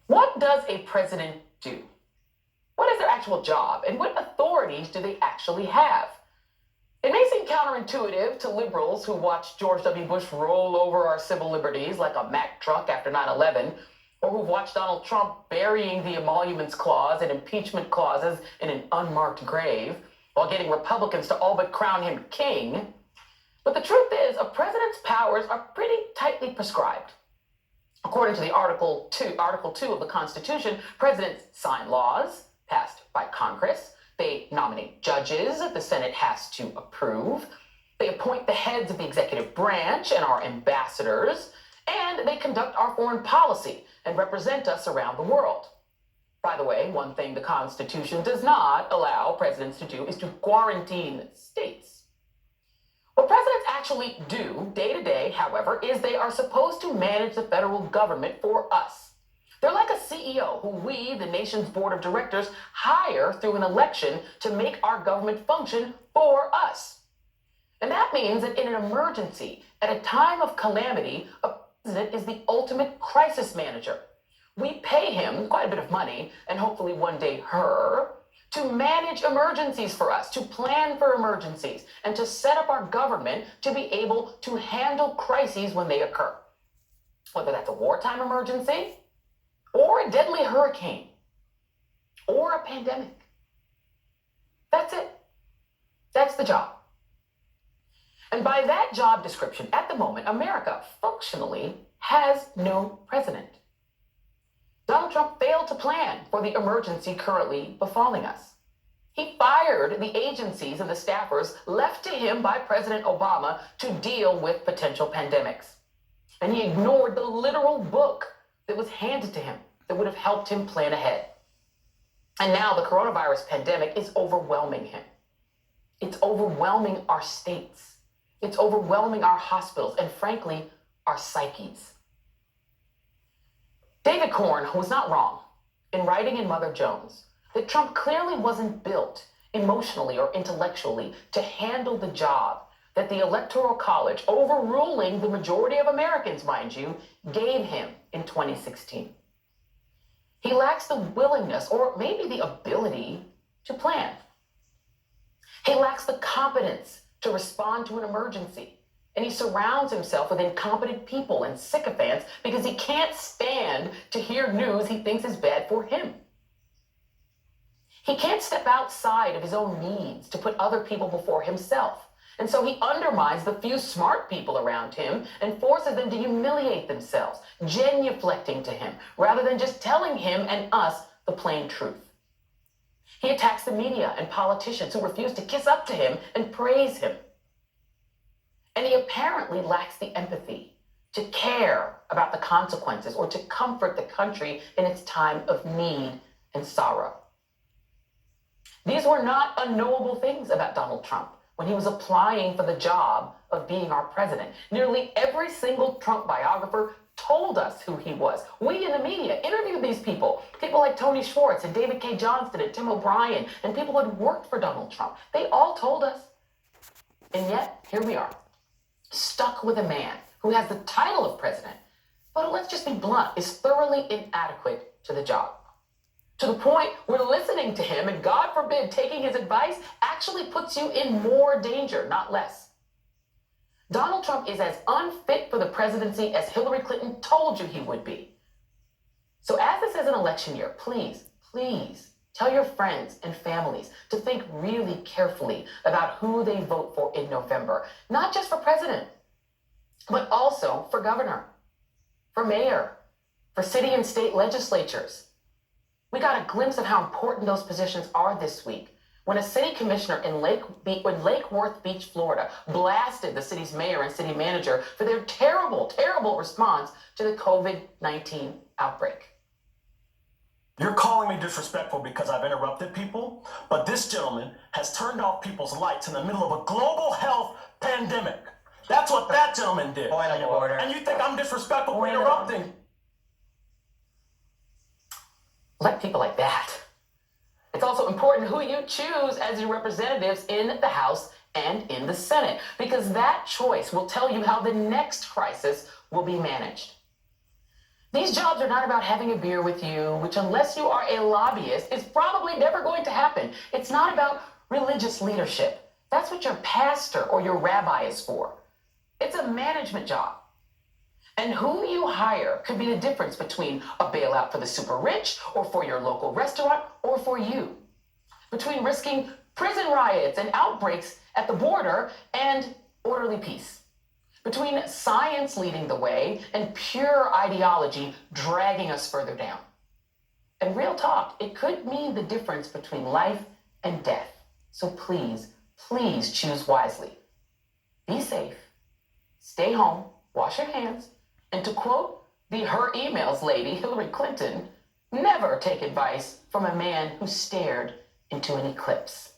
What does a president do? What is their actual job, and what authorities do they actually have? It may seem counterintuitive to liberals who watched George W. Bush roll over our civil liberties like a Mack truck after 9/11, or who've watched Donald Trump burying the emoluments clause and impeachment clauses in an unmarked grave, while getting Republicans to all but crown him king. But the truth is, a president's powers are pretty tightly prescribed. According to the Article 2 of the Constitution, presidents sign laws passed by Congress. They nominate judges that the Senate has to approve. They appoint the heads of the executive branch and our ambassadors. And they conduct our foreign policy and represent us around the world. By the way, one thing the Constitution does not allow presidents to do is to quarantine states. What presidents actually do day to day, however, is they are supposed to manage the federal government for us. They're like a CEO who we, the nation's board of directors, hire through an election to make our government function for us. And that means that in an emergency, at a time of calamity, a president is the ultimate crisis manager. We pay him quite a bit of money, and hopefully one day her, to manage emergencies for us, to plan for emergencies, and to set up our government to be able to handle crises when they occur. Whether that's a wartime emergency, or a deadly hurricane, or a pandemic. That's it. That's the job. And by that job description, at the moment, America functionally has no president. Donald Trump failed to plan for the emergency currently befalling us. He fired the agencies and the staffers left to him by President Obama to deal with potential pandemics. And he ignored the literal book that was handed to him that would have helped him plan ahead. And now the coronavirus pandemic is overwhelming him. It's overwhelming our states. It's overwhelming our hospitals and, frankly, our psyches. David Corn was not wrong in writing in Mother Jones that Trump clearly wasn't built emotionally or intellectually to handle the job that the Electoral College, overruling the majority of Americans, mind you, gave him in 2016. He lacks the willingness or maybe the ability to plan. He lacks the competence to respond to an emergency. And he surrounds himself with incompetent people and sycophants because he can't stand to hear news he thinks is bad for him. He can't step outside of his own needs to put other people before himself. And so he undermines the few smart people around him and forces them to humiliate themselves, genuflecting to him, rather than just telling him and us the plain truth. He attacks the media and politicians who refuse to kiss up to him and praise him. And he apparently lacks the empathy to care about the consequences or to comfort the country in its time of need and sorrow. These were not unknowable things about Donald Trump when he was applying for the job of being our president. Nearly every single Trump biographer told us who he was. We in the media interviewed these people like Tony Schwartz and David K. Johnston and Tim O'Brien, and people who had worked for Donald Trump. They all told us. And yet, here we are, stuck with a man who has the title of president, but let's just be blunt, is thoroughly inadequate to the job. To the point where listening to him, and God forbid taking his advice, actually puts you in more danger, not less. Donald Trump is as unfit for the presidency as Hillary Clinton told you he would be. So as this is an election year, please tell your friends and families to think really carefully about who they vote for in November, not just for president, but also for governor, for mayor, for city and state legislatures. We got a glimpse of how important those positions are this week when a city commissioner in Lake Worth Beach, Florida, blasted the city's mayor and city manager for their terrible response to the COVID-19 outbreak. You're calling me disrespectful because I've interrupted people, but this gentleman has turned off people's lights in the middle of a global health pandemic. That's what that gentleman did. Point of order. And you think I'm disrespectful for interrupting? Like people like that. It's also important who you choose as your representatives in the House and in the Senate, because that choice will tell you how the next crisis will be managed. These jobs are not about having a beer with you, which, unless you are a lobbyist, is probably never going to happen. It's not about religious leadership. That's what your pastor or your rabbi is for. It's a management job. And who you hire could be the difference between a bailout for the super rich, or for your local restaurant, or for you. Between risking prison riots and outbreaks at the border and orderly peace. Between science leading the way and pure ideology dragging us further down. And real talk, it could mean the difference between life and death. So please, please choose wisely. Be safe, stay home, wash your hands, and to quote her emails lady, Hillary Clinton, never take advice from a man who stared into an eclipse.